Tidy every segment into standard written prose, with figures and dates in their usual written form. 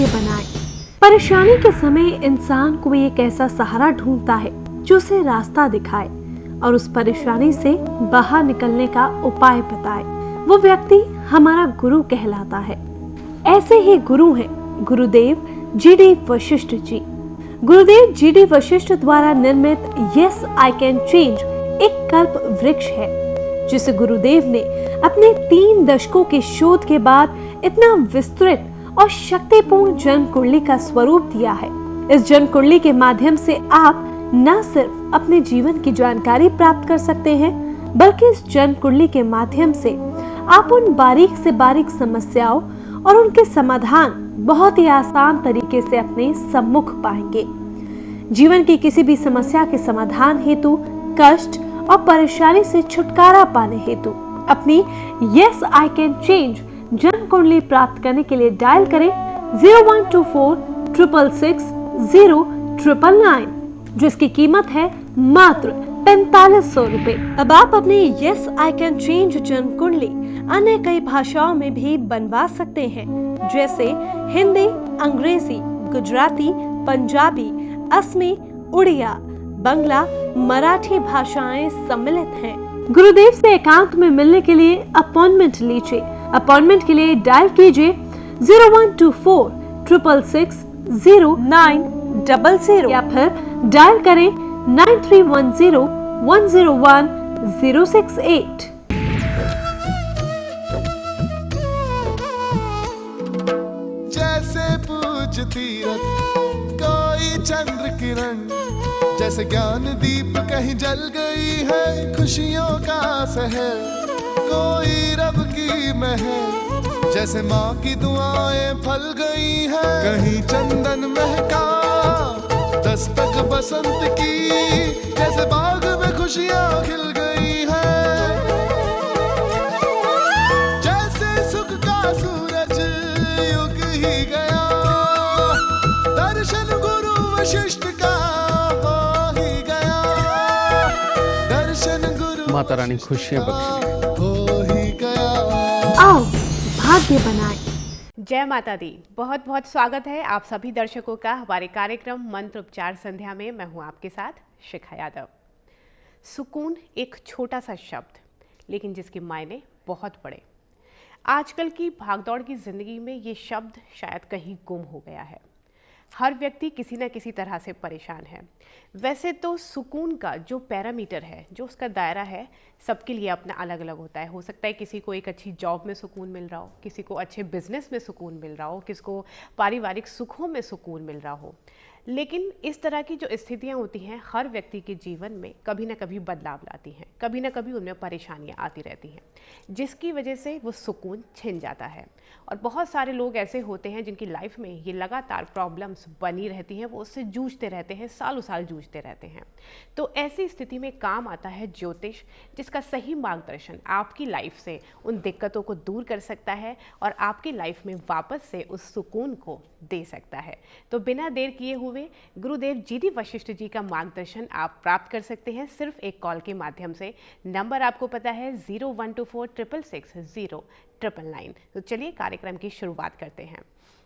भाग्य बनाए। परेशानी के समय इंसान को एक ऐसा सहारा ढूंढता है जो उसे रास्ता दिखाए और उस परेशानी से बाहर निकलने का उपाय बताए। वो व्यक्ति हमारा गुरु कहलाता है। ऐसे ही गुरु हैं गुरुदेव जी.डी. वशिष्ठ जी। गुरुदेव जी.डी. वशिष्ठ द्वारा निर्मित यस आई कैन चेंज एक कल्प वृक्ष है, जिसे गुरुदेव ने अपने 3 दशकों के शोध के बाद इतना विस्तृत और शक्तिपूर्ण जन्म कुंडली का स्वरूप दिया है। इस जन्म कुंडली के माध्यम से आप न सिर्फ अपने जीवन की जानकारी प्राप्त कर सकते हैं, बल्कि इस जन्म कुंडली के माध्यम से आप उन बारीक से बारीक समस्याओं और उनके समाधान बहुत ही आसान तरीके से अपने सम्मुख पाएंगे। जीवन की किसी भी समस्या के समाधान हेतु, कष्ट और परेशानी से छुटकारा पाने हेतु अपनी यस आई कैन चेंज जन्म कुंडली प्राप्त करने के लिए डायल करें 0124 666 0999, जिसकी कीमत है मात्र 4500 रुपए। अब आप अपनी यस आई कैन चेंज जन्म कुंडली अन्य कई भाषाओं में भी बनवा सकते हैं, जैसे हिंदी, अंग्रेजी, गुजराती, पंजाबी, असमी, उड़िया, बंगला, मराठी भाषाएं सम्मिलित हैं। गुरुदेव से एकांत में मिलने के लिए अपॉइंटमेंट लीजिए। अपॉइंटमेंट के लिए डायल कीजिए 0124 666 0900 या फिर डायल करें 9310 101 068। जैसे पूज तीरथ कोई चंद्र किरण, जैसे ज्ञान दीप कहीं जल गई है खुशियों का शहर, कोई रब की महल, जैसे माँ की दुआएं फल गई है, कहीं चंदन महका दस्तक बसंत की, जैसे बाग में खुशियाँ खिल गई है, जैसे सुख का सूरज उग ही गया, दर्शन गुरु वशिष्ठ का हो ही गया, दर्शन गुरु माता रानी खुशियाँ बख्शे। हो ही गया। आओ भाग्य बनाए। जय माता दी। बहुत बहुत स्वागत है आप सभी दर्शकों का हमारे कार्यक्रम मंत्र उपचार संध्या में। मैं हूं आपके साथ शिखा यादव। सुकून एक छोटा सा शब्द, लेकिन जिसके मायने बहुत बड़े। आजकल की भागदौड़ की जिंदगी में ये शब्द शायद कहीं गुम हो गया है। हर व्यक्ति किसी न किसी तरह से परेशान है। वैसे तो सुकून का जो पैरामीटर है, जो उसका दायरा है, सबके लिए अपना अलग अलग होता है। हो सकता है किसी को एक अच्छी जॉब में सुकून मिल रहा हो, किसी को अच्छे बिजनेस में सुकून मिल रहा हो, किसी को पारिवारिक सुखों में सुकून मिल रहा हो। लेकिन इस तरह की जो स्थितियां होती हैं हर व्यक्ति के जीवन में कभी ना कभी बदलाव लाती हैं, कभी ना कभी उनमें परेशानियां आती रहती हैं, जिसकी वजह से वो सुकून छिन जाता है। और बहुत सारे लोग ऐसे होते हैं जिनकी लाइफ में ये लगातार प्रॉब्लम्स बनी रहती हैं, वो उससे जूझते रहते हैं, सालों साल जूझते रहते हैं। तो ऐसी स्थिति में काम आता है ज्योतिष, जिसका सही मार्गदर्शन आपकी लाइफ से उन दिक्कतों को दूर कर सकता है और आपकी लाइफ में वापस से उस सुकून को दे सकता है। तो बिना देर किए हुए गुरुदेव जी.डी. वशिष्ठ जी का मार्गदर्शन आप प्राप्त कर सकते हैं सिर्फ एक कॉल के माध्यम से। नंबर आपको पता है 0124 666 0999। तो चलिए कार्यक्रम की शुरुआत करते हैं।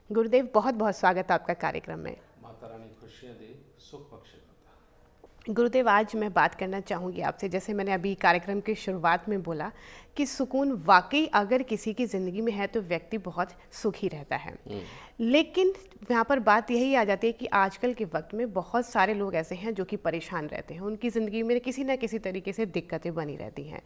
गुरुदेव बहुत बहुत स्वागत है आपका कार्यक्रम में। माता रानी खुशियाँ दे, सुख बख्शे। गुरुदेव, आज मैं बात करना चाहूँगी आपसे, जैसे मैंने अभी कार्यक्रम की शुरुआत में बोला कि सुकून वाकई अगर किसी की ज़िंदगी में है तो व्यक्ति बहुत सुखी रहता है। लेकिन यहाँ पर बात यही आ जाती है कि आजकल के वक्त में बहुत सारे लोग ऐसे हैं जो कि परेशान रहते हैं। उनकी ज़िंदगी में किसी न किसी तरीके से दिक्कतें बनी रहती हैं,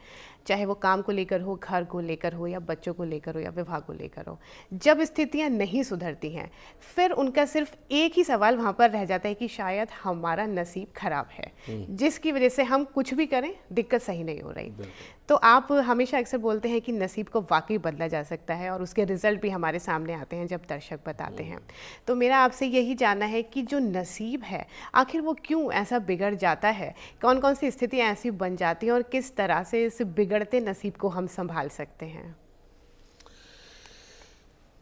चाहे वो काम को लेकर हो, घर को लेकर हो, या बच्चों को लेकर हो, या विवाह को लेकर हो। जब स्थितियाँ नहीं सुधरती हैं फिर उनका सिर्फ एक ही सवाल वहाँ पर रह जाता है कि शायद हमारा नसीब खराब है, जिसकी वजह से हम कुछ भी करें दिक्कत सही नहीं हो रही। तो आप हमेशा अक्सर बोलते हैं कि नसीब को वाकई बदला जा सकता है और उसके रिजल्ट भी हमारे सामने आते हैं जब दर्शक बताते हैं। तो मेरा आपसे यही जानना है कि जो नसीब है आखिर वो क्यों ऐसा बिगड़ जाता है, कौन कौन सी स्थितियाँ ऐसी बन जाती हैं और किस तरह से इस बिगड़ते नसीब को हम संभाल सकते हैं?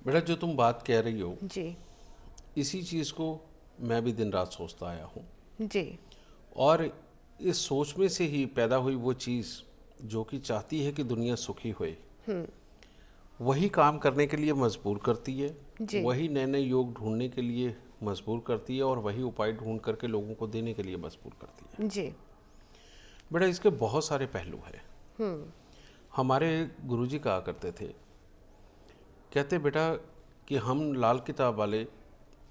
बेटा, जो तुम बात कह रही हो जी इसी चीज़ को मैं भी दिन रात सोचता आया हूँ जी। और इस सोच में से ही पैदा हुई वो चीज़ जो कि चाहती है कि दुनिया सुखी होए, वही काम करने के लिए मजबूर करती है जी। वही नए नए योग ढूंढने के लिए मजबूर करती है और वही उपाय ढूंढ करके लोगों को देने के लिए मजबूर करती है। जी। बेटा इसके बहुत सारे पहलू हैं। हमारे गुरुजी कहा करते थे, कहते बेटा कि हम लाल किताब वाले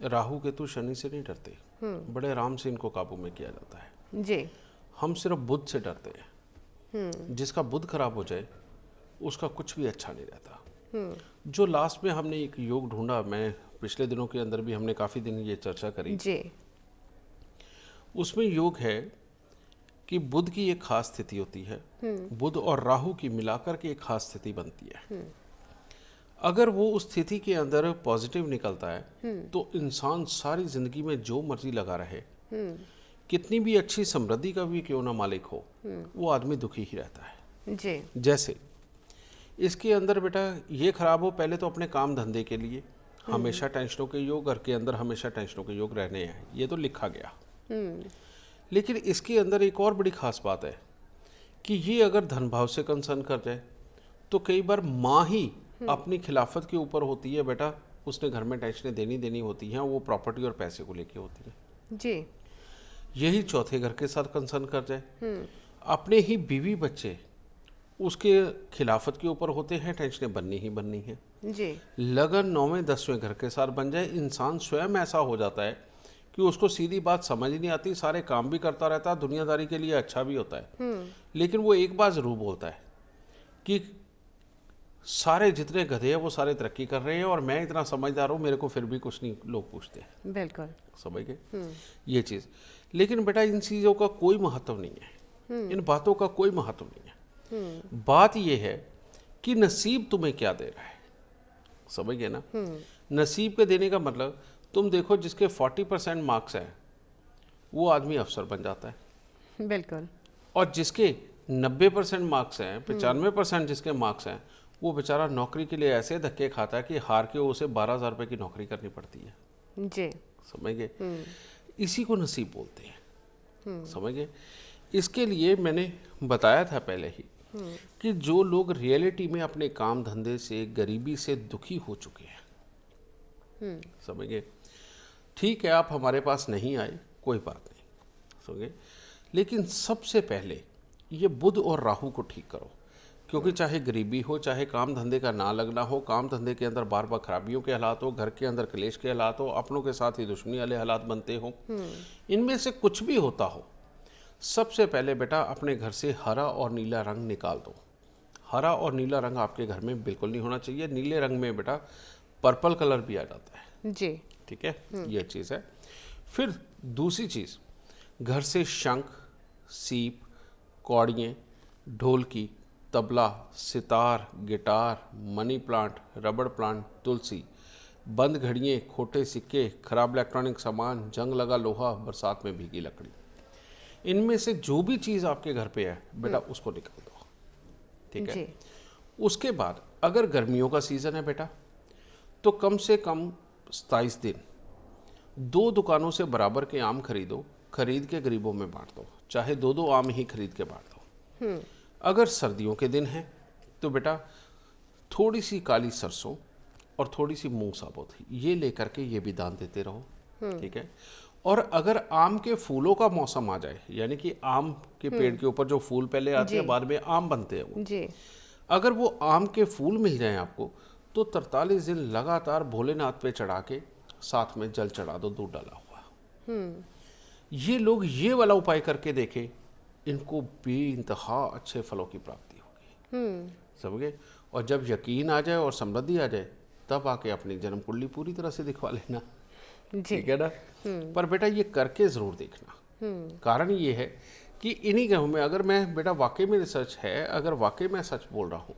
राहु केतु शनि से नहीं डरते, बड़े आराम से इनको काबू में किया जाता है। जी। हम सिर्फ बुध से डरते हैं। जिसका बुध खराब हो जाए उसका कुछ भी अच्छा नहीं रहता। जो लास्ट में हमने एक योग ढूंढा, मैं पिछले दिनों के अंदर भी हमने काफ़ी दिन ये चर्चा करी, जी। उसमें योग है कि बुध की एक खास स्थिति होती है, बुध और राहु की मिलाकर के एक खास स्थिति बनती है। अगर वो उस स्थिति के अंदर पॉजिटिव निकलता है तो इंसान सारी जिंदगी में जो मर्जी लगा रहे, कितनी भी अच्छी समृद्धि का भी क्यों ना मालिक हो, वो आदमी दुखी ही रहता है। जी। जैसे इसके अंदर बेटा ये खराब हो, पहले तो अपने काम धंधे के लिए हमेशा टेंशनों के योग, घर के अंदर हमेशा टेंशनों के योग रहने हैं, ये तो लिखा गया। लेकिन इसके अंदर एक और बड़ी खास बात है कि ये अगर धन भाव से कंसर्न कर जाए तो कई बार माँ ही अपनी खिलाफत के ऊपर होती है, बेटा उसने घर में टेंशनें देनी होती हैं, वो प्रॉपर्टी और पैसे को लेके होती है। जी। यही चौथे घर के साथ कंसर्न कर जाए, अपने ही बीवी बच्चे उसके खिलाफत के ऊपर होते हैं, टेंशनें बननी ही बननी है। जी। लगन 9वें 10वें घर के साथ बन जाए, इंसान स्वयं ऐसा हो जाता है कि उसको सीधी बात समझ ही नहीं आती, सारे काम भी करता रहता है, दुनियादारी के लिए अच्छा भी होता है, लेकिन वो एक बात जरूर बोलता है कि सारे जितने गधे हैं वो सारे तरक्की कर रहे हैं और मैं इतना समझदार हूँ, मेरे को फिर भी कुछ नहीं लोग पूछते हैं। बिल्कुल। समझ गए ये चीज़। लेकिन बेटा इन चीज़ों का कोई महत्व नहीं है, इन बातों का कोई महत्व नहीं है। बात यह है कि नसीब तुम्हें क्या दे रहा है। समझ गए ना? नसीब के देने का मतलब तुम देखो, जिसके 40% मार्क्स हैं वो आदमी अफसर बन जाता है। बिल्कुल। और जिसके 90% मार्क्स हैं, 95% जिसके मार्क्स हैं, वो बेचारा नौकरी के लिए ऐसे धक्के खाता है कि हार के उसे 12,000 रुपये की नौकरी करनी पड़ती है। जी। समझ गए? इसी को नसीब बोलते हैं। समझ गए? इसके लिए मैंने बताया था पहले ही कि जो लोग रियलिटी में अपने काम धंधे से, गरीबी से दुखी हो चुके हैं, समझ गए, ठीक है आप हमारे पास नहीं आए, कोई बात नहीं, समझ गए, लेकिन सबसे पहले ये बुध और राहु को ठीक करो। क्योंकि चाहे गरीबी हो, चाहे काम धंधे का ना लगना हो, काम धंधे के अंदर बार बार खराबियों के हालात हो, घर के अंदर क्लेश के हालात हो, अपनों के साथ ही दुश्मनी वाले हालात बनते हो, इनमें से कुछ भी होता हो, सबसे पहले बेटा अपने घर से हरा और नीला रंग निकाल दो। हरा और नीला रंग आपके घर में बिल्कुल नहीं होना चाहिए। नीले रंग में बेटा पर्पल कलर भी आ जाता है। जी। ठीक है, ये चीज़ है। फिर दूसरी चीज़, घर से शंख, सीप, कौड़ियाँ, ढोलकी, tabla, sitar, guitar, money plant, rubber plant, तुलसी, बंद घड़ियाँ, खोटे सिक्के, खराब इलेक्ट्रॉनिक सामान, जंग लगा लोहा, बरसात में भीगी लकड़ी, इनमें से जो भी चीज़ आपके घर पे है बेटा उसको निकाल दो। ठीक है जी। उसके बाद अगर गर्मियों का सीज़न है बेटा, तो कम से कम 27 दिन 2 दुकानों से बराबर के आम खरीदो, खरीद के गरीबों में बांट दो, चाहे 2-2 आम ही खरीद के बांट दो। अगर सर्दियों के दिन हैं तो बेटा थोड़ी सी काली सरसों और थोड़ी सी मूंग साबुत ये लेकर के ये भी दान देते रहो। ठीक है। और अगर आम के फूलों का मौसम आ जाए, यानी कि आम के पेड़ के ऊपर जो फूल पहले आते हैं, बाद में आम बनते हैं वो, जी। अगर वो आम के फूल मिल जाएं आपको, तो 43 दिन लगातार भोलेनाथ पे चढ़ा के साथ में जल चढ़ा दो, दूध डाला हुआ। ये लोग ये वाला उपाय करके देखें, इनको बेइंतहा अच्छे फलों की प्राप्ति होगी। समझ गए? और जब यकीन आ जाए और समृद्धि आ जाए, तब आके अपनी जन्म कुंडली पूरी तरह से दिखवा लेना। ठीक है ना? पर बेटा ये करके जरूर देखना। कारण ये है कि इन्हीं ग्रहों में अगर मैं बेटा वाकई में रिसर्च है, अगर वाकई में सच बोल रहा हूँ,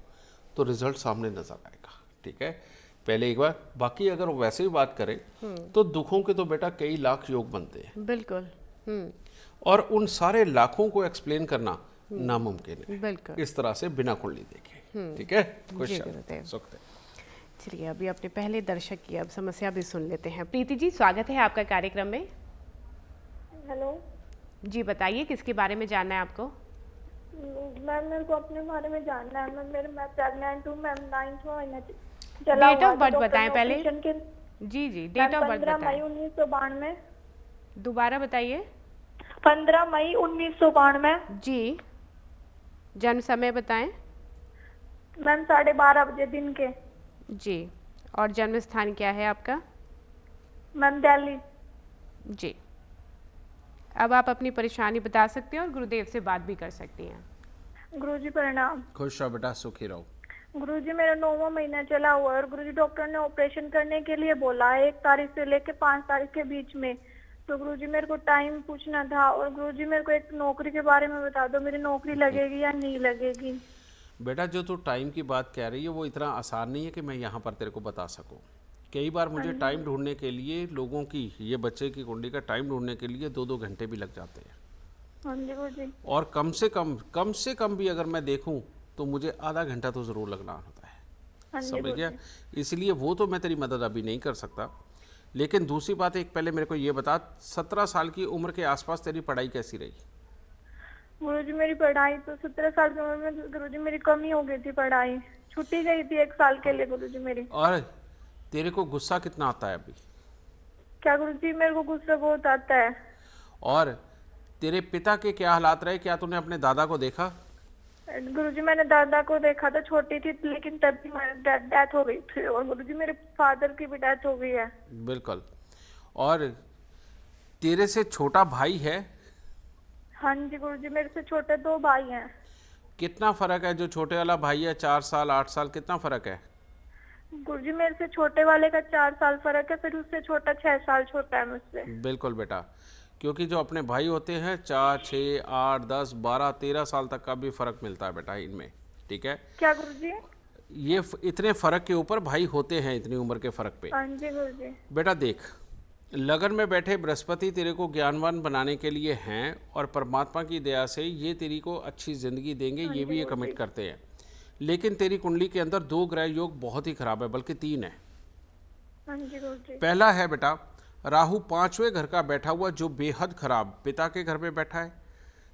तो रिजल्ट सामने नजर आएगा। ठीक है, पहले एक बार, बाकी अगर वैसे ही बात करें तो दुखों के तो बेटा कई लाख योग बनते हैं। बिल्कुल। और उन सारे लाखों को एक्सप्लेन करना नामुमकिन है। बिल्कुल। इस तरह से बिना कुंडली देखे। ठीक है, गुरुदेव। सुख है। चलिए, अभी अपने पहले दर्शक की अब समस्या भी सुन लेते हैं। प्रीति जी, स्वागत है आपका कार्यक्रम में। हेलो जी, बताइए किसके बारे में जानना है आपको? मैम, मेरे को अपने बारे में जानना है। मैं प्रेग्नेंट हूँ मैम, 9वां महीना Date of birth बताएं पहले। जी जी, डेट ऑफ बर्थ 15 मई बताएं। 1992। दोबारा बताइए। 15 मई 1992। जी। जन्म समय बताएं। मैम 12:30 बजे दिन के। जी। और जन्म स्थान क्या है आपका? मैम दिल्ली। जी। अब आप अपनी परेशानी बता सकती हैं और गुरुदेव से बात भी कर सकती हैं। गुरुजी प्रणाम। खुश रहो बेटा, सुखी रहो। गुरुजी मेरा 9वां महीना चला हुआ है और गुरुजी डॉक्टर ने ऑपरेशन करने के लिए बोला है 1 तारीख से लेके 5 तारीख के बीच में। तो गुरुजी मेरे को टाइम पूछना था और गुरुजी मेरे को एक नौकरी के बारे में बता दो, मेरी नौकरी लगेगी या नहीं लगेगी। बेटा जो तू टाइम की बात कह रही है वो इतना आसान नहीं है कि मैं यहाँ पर तेरे को बता सकूँ। कई बार मुझे टाइम ढूंढने के लिए लोगों की, ये बच्चे की कुंडली का टाइम ढूंढने के लिए 2-2 घंटे भी लग जाते हैं। हाँ जी गुरुजी। और कम से कम भी अगर मैं देखूं तो मुझे आधा घंटा तो ज़रूर लगना होता है। हाँ जी समझ गया? गुरुजी। इसलिए वो तो मैं तेरी मदद अभी नहीं कर सकता। लेकिन दूसरी बात, एक पहले मेरे को ये बता, 17 साल की उम्र के आसपास तेरी पढ़ाई कैसी रही? गुरुजी मेरी पढ़ाई तो 17 साल की उम्र में गुरुजी मेरी कमी हो गई थी, पढ़ाई छुट्टी गई थी 1 साल के लिए गुरुजी मेरी। और तेरे को गुस्सा कितना आता है अभी? क्या गुरुजी मेरे को गुस्सा बहुत आता है। और तेरे पिता के क्या हालात रहे? क्या तूने अपने दादा को देखा? गुरुजी मैंने दादा को देखा था, छोटी थी लेकिन तब भी डेथ हो गई थी और गुरुजी मेरे फादर की भी डेथ हो गई है। बिल्कुल। और तेरे से छोटा भाई है? हाँ जी गुरुजी मेरे से छोटे 2 भाई हैं। कितना फर्क है? जो छोटे वाला भाई है 4 साल 8 साल, कितना फर्क है? गुरुजी मेरे से छोटे वाले का 4 साल फर्क है, फिर उससे छोटा 6 साल छोटा है मुझसे। बिल्कुल बेटा, क्योंकि जो अपने भाई होते हैं 4, 6, 8, 10, 12, 13 साल तक का भी फर्क मिलता है बेटा इनमें। ठीक है? क्या गुरुजी? ये इतने फर्क के ऊपर भाई होते हैं, इतनी उम्र के फर्क पे। हाँ जी गुरुजी। बेटा देख, लगन में बैठे बृहस्पति तेरे को ज्ञानवान बनाने के लिए हैं और परमात्मा की दया से ये तेरी को अच्छी ज़िंदगी देंगे, ये भी ये कमिट करते हैं। लेकिन तेरी कुंडली के अंदर 2 ग्रह योग बहुत ही खराब है, बल्कि 3 है। हाँ जी गुरुजी। पहला है बेटा राहु 5वें घर का बैठा हुआ, जो बेहद खराब पिता के घर में बैठा है।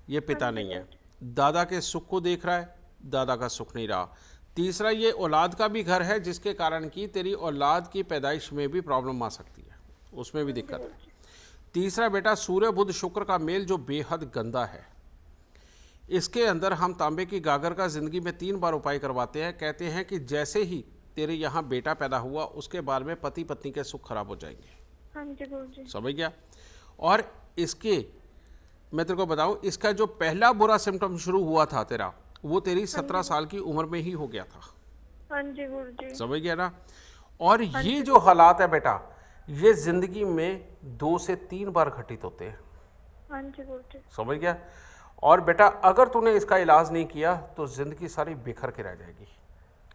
ये पिता नहीं है। दादा के सुख को देख रहा है, दादा का सुख नहीं रहा। तीसरा, ये औलाद का भी घर है, जिसके कारण कि तेरी औलाद की पैदाइश में भी प्रॉब्लम आ सकती है, उसमें भी दिक्कत है। तीसरा बेटा सूर्य बुध शुक्र का मेल जो बेहद गंदा है। इसके अंदर हम तांबे की गागर का ज़िंदगी में 3 बार उपाय करवाते हैं। कहते हैं कि जैसे ही तेरे यहाँ बेटा पैदा हुआ उसके बाद में पति पत्नी के सुख खराब हो जाएंगे। हाँ जी गुरुजी। समझ गया? और इसके मैं तेरे को बताऊं, इसका जो पहला बुरा सिम्टम शुरू हुआ था तेरा, वो तेरी 17 साल की उम्र में ही हो गया था। हाँ जी गुरुजी। समझ गया ना? और ये जो हालात है बेटा, ये जिंदगी में 2 से 3 बार घटित होते हैं। हाँ जी गुरुजी। समझ गया? और बेटा अगर तूने इसका इलाज नहीं किया तो जिंदगी सारी बिखर के रह जाएगी।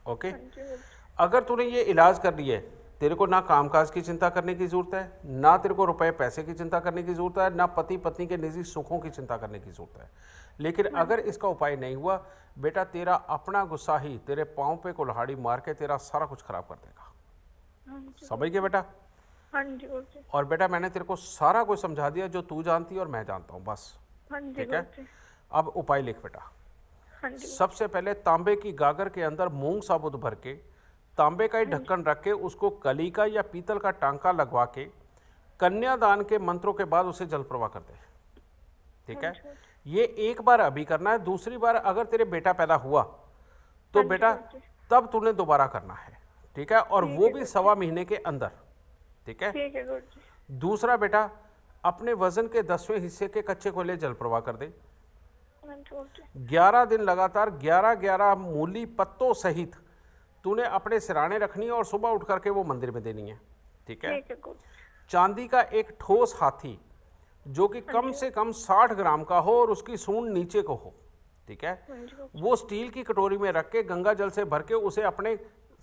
ओके? हाँ जी गुरुजी। अगर तूने ये इलाज कर लिया है, तेरे को ना कामकाज की चिंता करने की ज़रूरत है, ना तेरे को रुपए पैसे की चिंता करने की ज़रूरत है, ना पति पत्नी के निजी सुखों की चिंता करने की ज़रूरत है। लेकिन अगर इसका उपाय नहीं हुआ बेटा, तेरा अपना गुस्सा ही तेरे पाँव पे कुल्हाड़ी मार के तेरा सारा कुछ खराब कर देगा। हाँ जी। समझ गए बेटा? हाँ जी गुरुजी। और बेटा मैंने तेरे को सारा कुछ समझा दिया जो तू जानती है और मैं जानता हूँ, बस। हाँ जी ठीक है? गुरुजी। अब उपाय लिख बेटा। हाँ जी। सबसे पहले तांबे की गागर के अंदर मूंग साबुत भर के, तांबे का ही ढक्कन रख के, उसको कली का या पीतल का टांका लगवा के कन्यादान के मंत्रों के बाद उसे जल प्रवाह कर दे। ठीक है? ये एक बार अभी करना है। दूसरी बार अगर तेरे बेटा पैदा हुआ तो बेटा तब तूने दोबारा करना है। ठीक है? और वो भी 1.25 महीने के अंदर। ठीक है? ठीक है गुरुजी। दूसरा बेटा अपने वजन के 10वें हिस्से के कच्चे कोयले जल प्रवाह कर दे। हाँ जी गुरुजी। 11 दिन लगातार 11 मूली पत्तों सहित तूने अपने सिराने रखनी है और सुबह उठ करके वो मंदिर में देनी है। ठीक है? ठीक है गुरुजी। चांदी का एक ठोस हाथी जो कि कम से कम 60 ग्राम का हो और उसकी सूंड नीचे को हो। ठीक है? हाँ जी गुरुजी। वो स्टील की कटोरी में रख के गंगा जल से भर के उसे अपने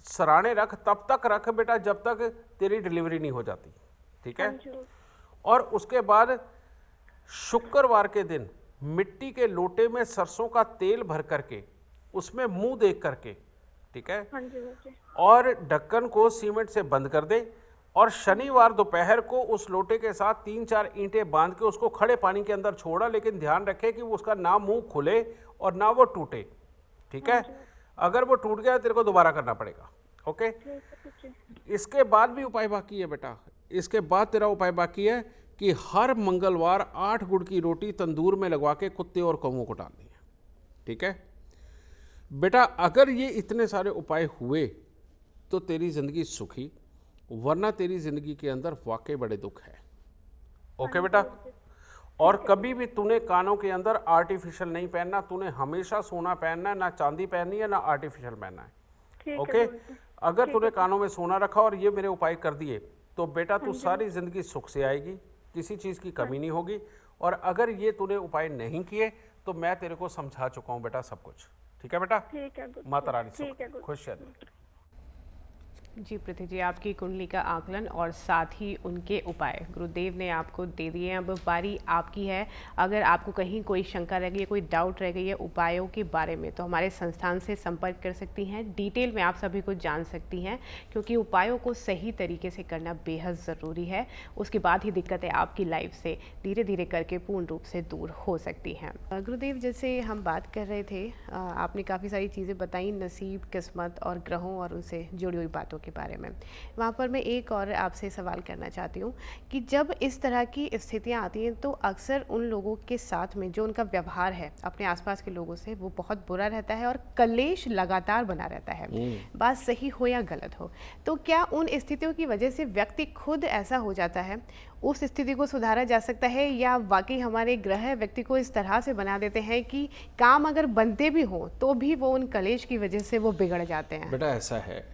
सराने रख, तब तक रख बेटा जब तक तेरी डिलीवरी नहीं हो जाती। ठीक है? हाँ जी गुरुजी। और उसके बाद शुक्रवार के दिन मिट्टी के लोटे में सरसों का तेल भर करके उसमें मुंह देख करके, ठीक है, हाँ जी गुरुजी। और ढक्कन को सीमेंट से बंद कर दे और शनिवार दोपहर को उस लोटे के साथ 3-4 ईंटें बांध के उसको खड़े पानी के अंदर छोड़ा, लेकिन ध्यान रखे कि वो उसका ना मुंह खुले और ना वो टूटे। ठीक है? अगर वो टूट गया तेरे को दोबारा करना पड़ेगा। ओके। ठीक है गुरुजी। इसके बाद भी उपाय बाकी है बेटा। इसके बाद तेरा उपाय बाकी है कि हर मंगलवार 8 गुड़ की रोटी तंदूर में लगवा के कुत्ते और कौवों को डालनी है। ठीक है बेटा, अगर ये इतने सारे उपाय हुए तो तेरी जिंदगी सुखी, वरना तेरी जिंदगी के अंदर वाकई बड़े दुख है। ओके बेटा। और कभी भी तूने कानों के अंदर आर्टिफिशियल नहीं पहनना, तूने हमेशा सोना पहनना है, ना चांदी पहननी है ना आर्टिफिशियल पहनना है। ठीक है ओके। गुरुजी। अगर तूने कानों में सोना रखा और ये मेरे उपाय कर दिए तो बेटा तू सारी जिंदगी सुख से आएगी, किसी चीज़ की कमी नहीं होगी। और अगर ये तूने उपाय नहीं किए तो मैं तेरे को समझा चुका हूँ बेटा सब कुछ। ठीक है बेटा। ठीक है गुरुजी। माता रानी ठीक है गुरुजी। खुश रहना। जी पृथ्वी जी, आपकी कुंडली का आकलन और साथ ही उनके उपाय गुरुदेव ने आपको दे दिए हैं। अब बारी आपकी है। अगर आपको कहीं कोई शंका रह गई है, कोई डाउट रह गई है उपायों के बारे में, तो हमारे संस्थान से संपर्क कर सकती हैं। डिटेल में आप सभी को जान सकती हैं, क्योंकि उपायों को सही तरीके से करना बेहद ज़रूरी है। उसके बाद ही दिक्कतें आपकी लाइफ से धीरे धीरे करके पूर्ण रूप से दूर हो सकती हैं। गुरुदेव, जैसे हम बात कर रहे थे, आपने काफ़ी सारी चीज़ें बताई, नसीब, किस्मत और ग्रहों और उनसे जुड़ी हुई बातों के बारे में। वहाँ पर मैं एक और आपसे सवाल करना चाहती हूँ कि जब इस तरह की स्थितियाँ आती हैं तो अक्सर उन लोगों के साथ में जो उनका व्यवहार है अपने आसपास के लोगों से, वो बहुत बुरा रहता है और कलेश लगातार बना रहता है, बात सही हो या गलत हो। तो क्या उन स्थितियों की वजह से व्यक्ति खुद ऐसा हो जाता है? उस स्थिति को सुधारा जा सकता है, या वाकई हमारे ग्रह व्यक्ति को इस तरह से बना देते हैं कि काम अगर बनते भी हों तो भी वो उन कलेश की वजह से वो बिगड़ जाते हैं? बेटा ऐसा है,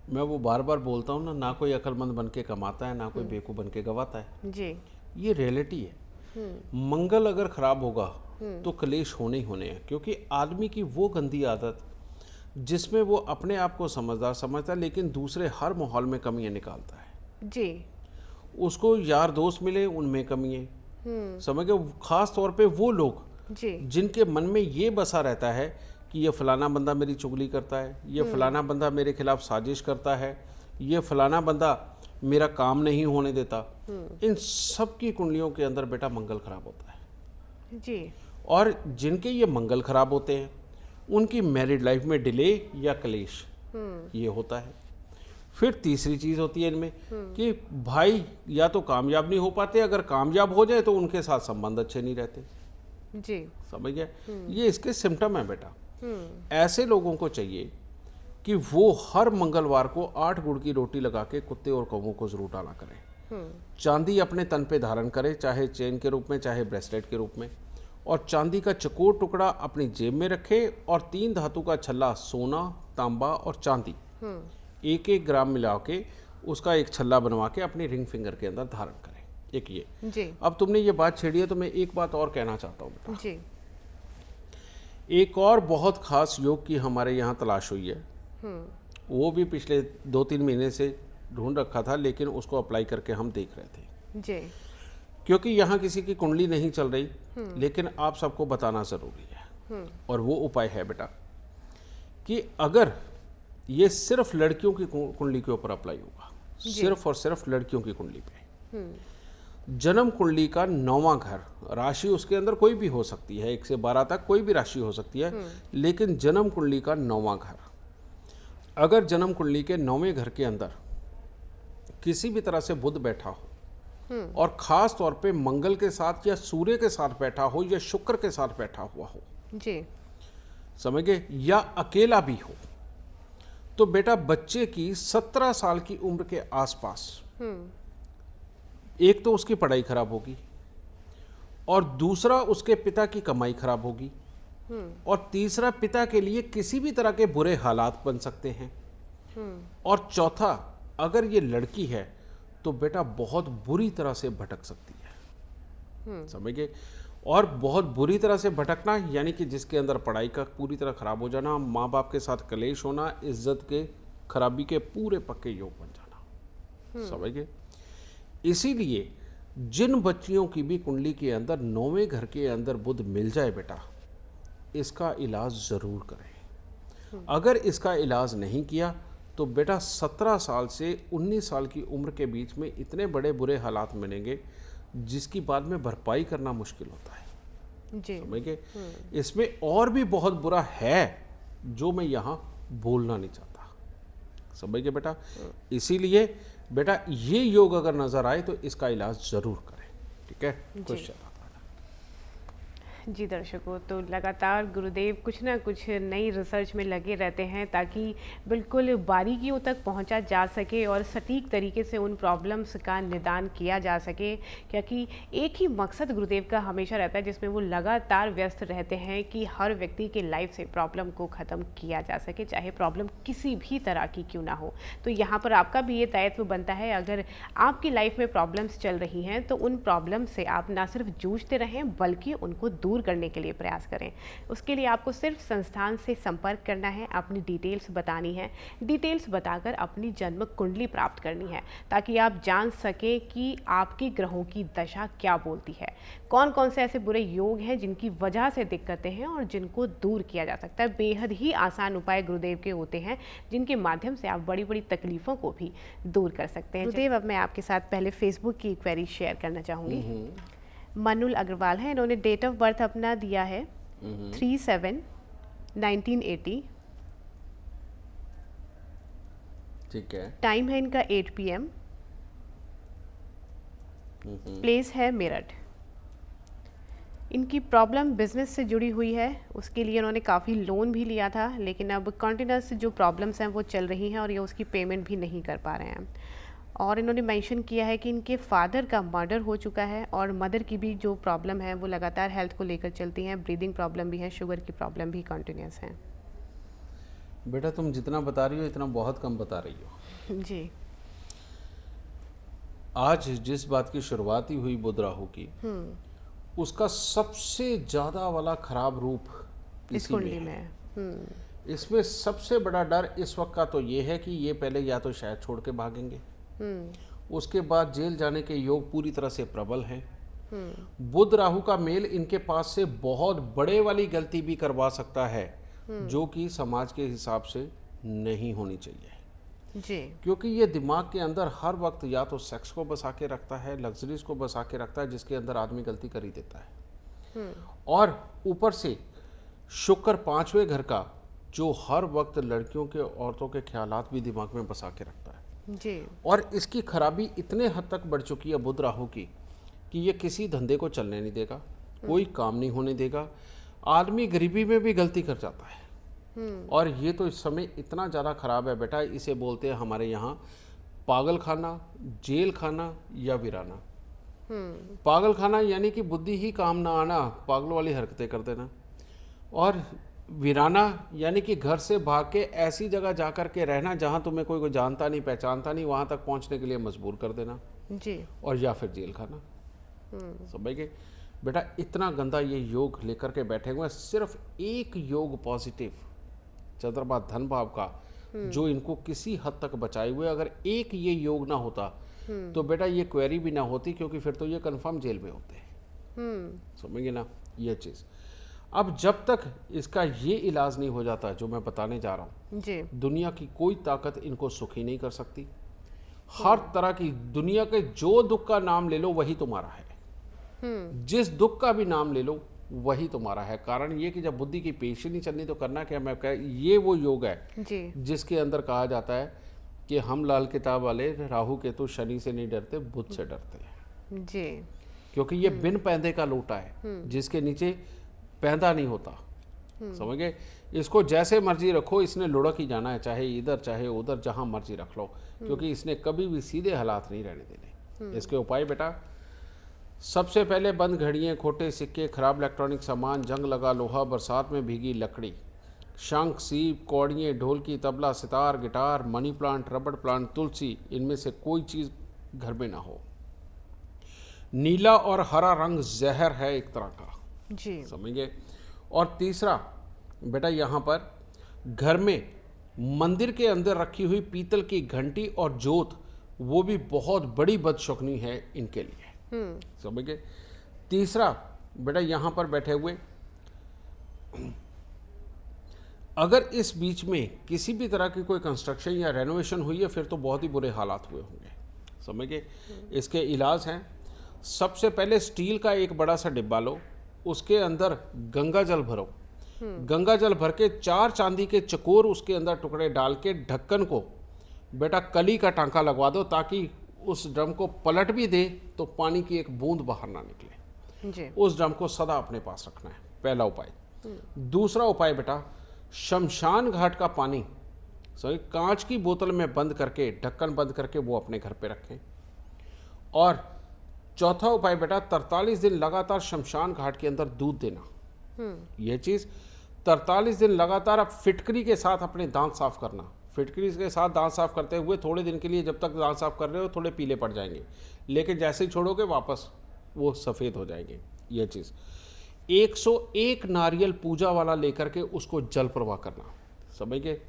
मैं वो बार बार बोलता हूँ ना कोई अक्लमंद बन के कमाता है, ना कोई बेवकूफ़ बन के गवाता है। जी। ये रियलिटी है। मंगल अगर खराब होगा तो कलेश होने ही होने हैं, क्योंकि आदमी की वो गंदी आदत जिसमें वो अपने आप को समझदार समझता है लेकिन दूसरे हर माहौल में कमियां निकालता है। जी। उसको यार दोस्त मिले उनमें कमी है। समझ गए। खास तौर पे वो लोग जी। जिनके मन में ये बसा रहता है कि ये फलाना बंदा मेरी चुगली करता है, ये फलाना बंदा मेरे खिलाफ साजिश करता है, ये फलाना बंदा मेरा काम नहीं होने देता, इन सब की कुंडलियों के अंदर बेटा मंगल खराब होता है। जी। और जिनके ये मंगल खराब होते हैं उनकी मैरिड लाइफ में डिले या कलेश ये होता है। फिर तीसरी चीज़ होती है इनमें कि भाई या तो कामयाब नहीं हो पाते, अगर कामयाब हो जाए तो उनके साथ संबंध अच्छे नहीं रहते। जी। समझ गया। ये इसके सिम्टम है बेटा। ऐसे लोगों को चाहिए कि वो हर मंगलवार को 8 गुड़ की रोटी लगा के कुत्ते और कौवों को जरूर डाला करें। चांदी अपने तन पे धारण करे, चाहे चेन के रूप में चाहे ब्रेसलेट के रूप में, और चांदी का चकोर टुकड़ा अपनी जेब में रखे और 3 धातु का छल्ला, सोना, तांबा और चांदी 1-1 ग्राम मिला के उसका एक छल्ला बनवा के अपनी रिंग फिंगर के अंदर धारण करें। एक ये। जी। अब तुमने ये बात छेड़ी है तो मैं एक बात और कहना चाहता हूँ बेटा। जी। एक और बहुत खास योग की हमारे यहाँ तलाश हुई है, वो भी पिछले 2-3 महीने से ढूंढ रखा था, लेकिन उसको अप्लाई करके हम देख रहे थे। जी। क्योंकि यहाँ किसी की कुंडली नहीं चल रही, लेकिन आप सबको बताना ज़रूरी है। और वो उपाय है बेटा कि अगर ये सिर्फ लड़कियों की कुंडली के ऊपर अप्लाई होगा, सिर्फ और सिर्फ लड़कियों की कुंडली पे। जन्म कुंडली का 9वां घर, राशि उसके अंदर कोई भी हो सकती है, 1 से 12 तक कोई भी राशि हो सकती है, लेकिन जन्म कुंडली का 9वां घर, अगर जन्म कुंडली के 9वें घर के अंदर किसी भी तरह से बुध बैठा हो और खास तौर पे मंगल के साथ या सूर्य के साथ बैठा हो या शुक्र के साथ बैठा हुआ हो, जी। समझ गए, या अकेला भी हो, तो बेटा बच्चे की 17 साल की उम्र के आसपास एक तो उसकी पढ़ाई खराब होगी, और दूसरा उसके पिता की कमाई खराब होगी, और तीसरा पिता के लिए किसी भी तरह के बुरे हालात बन सकते हैं, और चौथा अगर ये लड़की है तो बेटा बहुत बुरी तरह से भटक सकती है। समझ गए। और बहुत बुरी तरह से भटकना यानी कि जिसके अंदर पढ़ाई का पूरी तरह खराब हो जाना, माँ बाप के साथ कलेश होना, इज्जत के खराबी के पूरे पक्के योग बन जाना। समझ गए। इसीलिए जिन बच्चियों की भी कुंडली के अंदर 9वें घर के अंदर बुध मिल जाए बेटा, इसका इलाज ज़रूर करें। अगर इसका इलाज नहीं किया तो बेटा 17 साल से 19 साल की उम्र के बीच में इतने बड़े बुरे हालात मिलेंगे जिसकी बाद में भरपाई करना मुश्किल होता है। जी। समझ गए। इसमें और भी बहुत बुरा है जो मैं यहाँ बोलना नहीं चाहता। समझ गए बेटा। इसीलिए बेटा ये योग अगर नज़र आए तो इसका इलाज ज़रूर करें, ठीक है। क्वेश्चन जी दर्शकों, तो लगातार गुरुदेव कुछ ना कुछ नई रिसर्च में लगे रहते हैं ताकि बिल्कुल बारीकियों तक पहुंचा जा सके और सटीक तरीके से उन प्रॉब्लम्स का निदान किया जा सके, क्योंकि एक ही मकसद गुरुदेव का हमेशा रहता है जिसमें वो लगातार व्यस्त रहते हैं कि हर व्यक्ति के लाइफ से प्रॉब्लम को ख़त्म किया जा सके, चाहे प्रॉब्लम किसी भी तरह की क्यों ना हो। तो यहाँ पर आपका भी ये दायित्व बनता है, अगर आपकी लाइफ में प्रॉब्लम्स चल रही हैं तो उन प्रॉब्लम से आप ना सिर्फ जूझते रहें बल्कि उनको दूर करने के लिए प्रयास करें। उसके लिए आपको सिर्फ संस्थान से संपर्क करना है, अपनी डिटेल्स बतानी है, डिटेल्स बताकर अपनी जन्म कुंडली प्राप्त करनी है ताकि आप जान सके कि आपके ग्रहों की दशा क्या बोलती है, कौन कौन से ऐसे बुरे योग हैं जिनकी वजह से दिक्कतें हैं और जिनको दूर किया जा सकता है। बेहद ही आसान उपाय गुरुदेव के होते हैं जिनके माध्यम से आप बड़ी बड़ी तकलीफों को भी दूर कर सकते हैं। गुरुदेव, अब मैं आपके साथ पहले फेसबुक की क्वेरी शेयर करना चाहूँगी। मनुल अग्रवाल है, इन्होंने डेट ऑफ बर्थ अपना दिया है 3/7/1980, ठीक है। टाइम है इनका 8 PM, प्लेस है मेरठ। इनकी प्रॉब्लम बिजनेस से जुड़ी हुई है, उसके लिए उन्होंने काफ़ी लोन भी लिया था, लेकिन अब कंटिन्यूस जो प्रॉब्लम्स हैं वो चल रही हैं और ये उसकी पेमेंट भी नहीं कर पा रहे हैं। और इन्होंने मेंशन किया है कि इनके फादर का मर्डर हो चुका है और मदर की भी जो प्रॉब्लम है वो लगातार हेल्थ को लेकर चलती हैं, ब्रीदिंग प्रॉब्लम भी है, शुगर की प्रॉब्लम भी कंटिन्यूस है। बेटा तुम जितना बता रही हो इतना बहुत कम बता रही हो जी। आज जिस बात की शुरुआत ही हुई बुध राहु की, उसका सबसे ज़्यादा वाला खराब रूप इस इसी कुंडली में में है। है। इसमें सबसे बड़ा डर इस वक्त का तो ये है कि ये पहले या तो शायद छोड़ के भागेंगे, उसके बाद जेल जाने के योग पूरी तरह से प्रबल हैं। बुध राहु का मेल इनके पास से बहुत बड़े वाली गलती भी करवा सकता है जो कि समाज के हिसाब से नहीं होनी चाहिए जी। क्योंकि ये दिमाग के अंदर हर वक्त या तो सेक्स को बसा के रखता है, लग्जरीज को बसा के रखता है, जिसके अंदर आदमी गलती कर ही देता है। और ऊपर से शुक्र 5वें घर का जो हर वक्त लड़कियों के औरतों के ख्यालात भी दिमाग में बसा के रखता है जी। और इसकी खराबी इतने हद तक बढ़ चुकी है बुध राहु की कि ये किसी धंधे को चलने नहीं देगा, कोई काम नहीं होने देगा, आदमी गरीबी में भी गलती कर जाता है। और ये तो इस समय इतना ज़्यादा खराब है बेटा, इसे बोलते हैं हमारे यहाँ पागल खाना, जेल खाना या वीराना। पागल खाना यानी कि बुद्धि ही काम ना आना, पागल वाली हरकतें कर देना, और वीराना यानी कि घर से भाग के ऐसी जगह जा कर के रहना जहाँ तुम्हें कोई जानता नहीं पहचानता नहीं, वहाँ तक पहुँचने के लिए मजबूर कर देना जी। और या फिर जेल खाना। समझ गए बेटा, इतना गंदा ये योग लेकर के बैठे हुए हैं। सिर्फ एक योग पॉजिटिव चंद्रमा धन भाव का जो इनको किसी हद तक बचाए हुए, अगर एक ये योग ना होता तो बेटा ये क्वेरी भी ना होती, क्योंकि फिर तो ये कंफर्म जेल में होते हैं। समझिए ना ये चीज़। अब जब तक इसका ये इलाज नहीं हो जाता जो मैं बताने जा रहा हूँ जी। दुनिया की कोई ताकत इनको सुखी नहीं कर सकती। हर तरह की दुनिया के जो दुख का नाम ले लो वही तुम्हारा है, जिस दुख का भी नाम ले लो वही तुम्हारा है। कारण ये कि जब बुद्धि की पेशी नहीं चलनी तो करना क्या, मैं कह ये वो योग है जी। जिसके अंदर कहा जाता है कि हम लाल किताब वाले राहु केतु शनि से नहीं डरते, बुध से डरते हैं जी। क्योंकि ये बिन पैंदे का लोटा है जिसके नीचे पैंदा नहीं होता। समझ गए, इसको जैसे मर्जी रखो, इसने लुढ़क ही जाना है, चाहे इधर चाहे उधर, जहां मर्जी रख लो, क्योंकि इसने कभी भी सीधे हालात नहीं रहने देने। इसके उपाय बेटा, सबसे पहले बंद घड़ियाँ, खोटे सिक्के, खराब इलेक्ट्रॉनिक सामान, जंग लगा लोहा, बरसात में भीगी लकड़ी, शंख, सीप, कौड़ियाँ, ढोलकी, tabla, sitar, guitar, money plant, rubber plant, तुलसी, इनमें से कोई चीज़ घर में ना हो। नीला और हरा रंग जहर है एक तरह का जी। समझिए। और तीसरा बेटा, यहाँ पर घर में मंदिर के अंदर रखी हुई पीतल की घंटी और जोत, वो भी बहुत बड़ी बदशुगनी है इनके लिए। समझ गए। तीसरा बेटा, यहाँ पर बैठे हुए अगर इस बीच में किसी भी तरह की कोई कंस्ट्रक्शन या रेनोवेशन हुई है फिर तो बहुत ही बुरे हालात हुए होंगे। समझ गए। इसके इलाज हैं, सबसे पहले स्टील का एक बड़ा सा डिब्बा लो, उसके अंदर गंगा जल भरो, गंगा जल भर के 4 चांदी के चकोर उसके अंदर टुकड़े डाल के ढक्कन को बेटा कली का टांका लगवा दो, ताकि उस ड्रम को पलट भी दे तो पानी की एक बूंद बाहर ना निकले। जी। उस ड्रम को सदा अपने पास रखना है, पहला उपाय। दूसरा उपाय बेटा, शमशान घाट का पानी सॉरी कांच की बोतल में बंद करके, ढक्कन बंद करके वो अपने घर पे रखें। और चौथा उपाय बेटा, 43 दिन लगातार शमशान घाट के अंदर दूध देना। यह चीज़ 43 दिन लगातार आप फिटकरी के साथ अपने दांत साफ करना। फिटकरी के साथ दांत साफ करते हुए थोड़े दिन के लिए, जब तक दांत साफ कर रहे हो थोड़े पीले पड़ जाएंगे, लेकिन जैसे ही छोड़ोगे वापस वो सफ़ेद हो जाएंगे। यह चीज़ 101 नारियल पूजा वाला लेकर के उसको जल प्रवाह करना, समझ गए।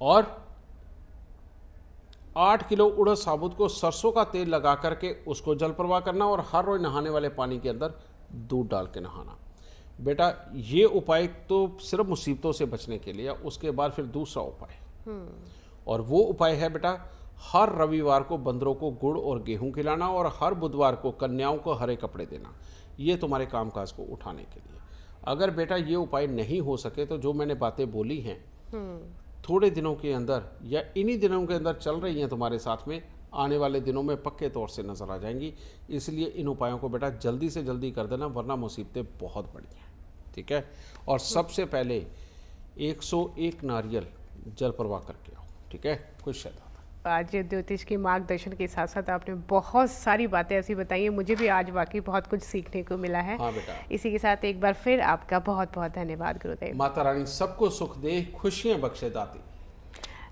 और 8 किलो उड़द साबुत को सरसों का तेल लगा करके उसको जल प्रवाह करना, और हर रोज नहाने वाले पानी के अंदर दूध डाल के नहाना। बेटा ये उपाय तो सिर्फ मुसीबतों से बचने के लिए। उसके बाद फिर दूसरा उपाय, और वो उपाय है बेटा, हर रविवार को बंदरों को गुड़ और गेहूं खिलाना, और हर बुधवार को कन्याओं को हरे कपड़े देना। ये तुम्हारे कामकाज को उठाने के लिए। अगर बेटा ये उपाय नहीं हो सके तो जो मैंने बातें बोली हैं थोड़े दिनों के अंदर या इन्हीं दिनों के अंदर चल रही हैं तुम्हारे साथ में, आने वाले दिनों में पक्के तौर से नजर आ जाएंगी। इसलिए इन उपायों को बेटा जल्दी से जल्दी कर देना, वरना मुसीबतें बहुत बड़ी हैं। ठीक है। और सबसे पहले 101 नारियल जल प्रवाह करके आओ। ठीक है। खुश रहता। आज ज्योतिष के मार्गदर्शन के साथ साथ आपने बहुत सारी बातें ऐसी बताई हैं, मुझे भी आज वाकई बहुत कुछ सीखने को मिला है। हाँ बेटा। इसी के साथ एक बार फिर आपका बहुत बहुत धन्यवाद गुरुदेव। माता रानी सबको सुख दे, खुशियां बख्शे दाती।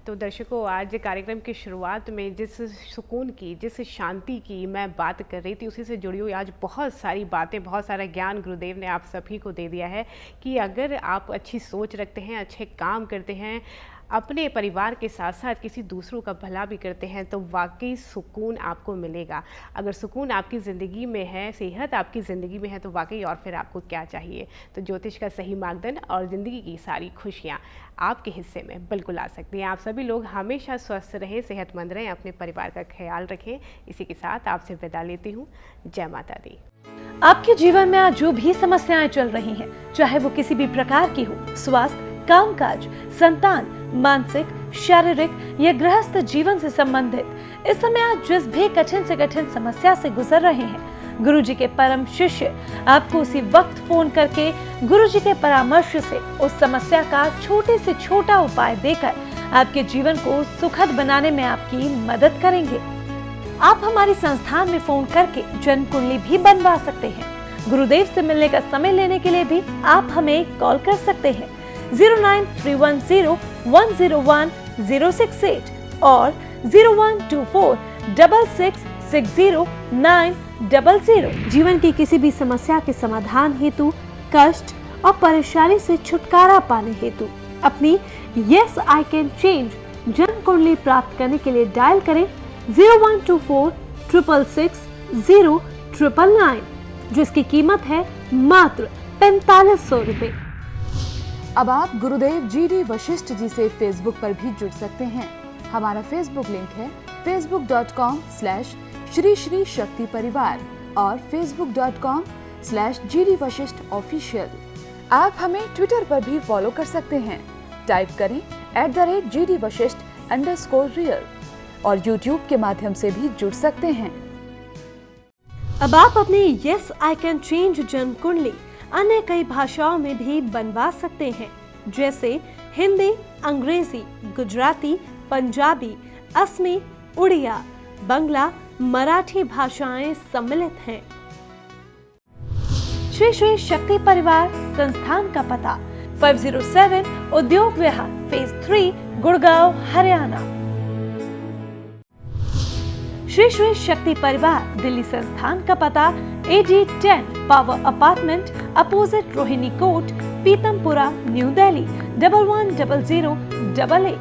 तो दर्शकों, आज कार्यक्रम की शुरुआत में जिस सुकून की, जिस शांति की मैं बात कर रही थी, उसी से जुड़ी हुई आज बहुत सारी बातें, बहुत सारा ज्ञान गुरुदेव ने आप सभी को दे दिया है कि अगर आप अच्छी सोच रखते हैं, अच्छे काम करते हैं, अपने परिवार के साथ साथ किसी दूसरों का भला भी करते हैं, तो वाकई सुकून आपको मिलेगा। अगर सुकून आपकी ज़िंदगी में है, सेहत आपकी ज़िंदगी में है, तो वाकई और फिर आपको क्या चाहिए। तो ज्योतिष का सही मार्गदर्शन और ज़िंदगी की सारी खुशियाँ आपके हिस्से में बिल्कुल आ सकती हैं। आप सभी लोग हमेशा स्वस्थ रहें, सेहतमंद रहें, अपने परिवार का ख्याल रखें। इसी के साथ आपसे विदा लेती हूँ। जय माता दी। आपके जीवन में आज जो भी समस्याएं चल रही हैं, चाहे वो किसी भी प्रकार की हो, स्वास्थ्य, कामकाज, संतान, मानसिक, शारीरिक या गृहस्थ जीवन से संबंधित, इस समय आप जिस भी कठिन से कठिन समस्या से गुजर रहे हैं, गुरुजी के परम शिष्य आपको उसी वक्त फोन करके गुरुजी के परामर्श से उस समस्या का छोटे से छोटा उपाय देकर आपके जीवन को सुखद बनाने में आपकी मदद करेंगे। आप हमारे संस्थान में फोन करके जन्म कुंडली भी बनवा सकते हैं। गुरुदेव से मिलने का समय लेने के लिए भी आप हमें कॉल कर सकते हैं 09310101068 और 012466609000। जीवन की किसी भी समस्या के समाधान हेतु, कष्ट और परेशानी से छुटकारा पाने हेतु अपनी यस आई कैन चेंज जन्म कुंडली प्राप्त करने के लिए डायल करें 0124666099, जिसकी कीमत है मात्र 4500 रुपए। अब आप गुरुदेव GD वशिष्ठ जी से फेसबुक पर भी जुड़ सकते हैं। हमारा फेसबुक लिंक है facebook.com/श्री श्री शक्ति परिवार और facebook.com/GD वशिष्ठ ऑफिशियल। आप हमें ट्विटर पर भी फॉलो कर सकते हैं। टाइप करें @GD Vashishth_real और YouTube के माध्यम से भी जुड़ सकते हैं। अब आप अपनी यस आई कैन चेंज जन्म कुंडली अन्य कई भाषाओं में भी बनवा सकते हैं, जैसे हिंदी, अंग्रेजी, गुजराती, पंजाबी, असमी, उड़िया, बंगला, मराठी भाषाएं सम्मिलित हैं। श्री श्री शक्ति परिवार संस्थान का पता 507 उद्योग विहार फेज 3 गुड़गांव हरियाणा। श्री श्री शक्ति परिवार दिल्ली संस्थान का पता AD 10 power apartment opposite Rohini court, Pitampura, new Delhi 110088।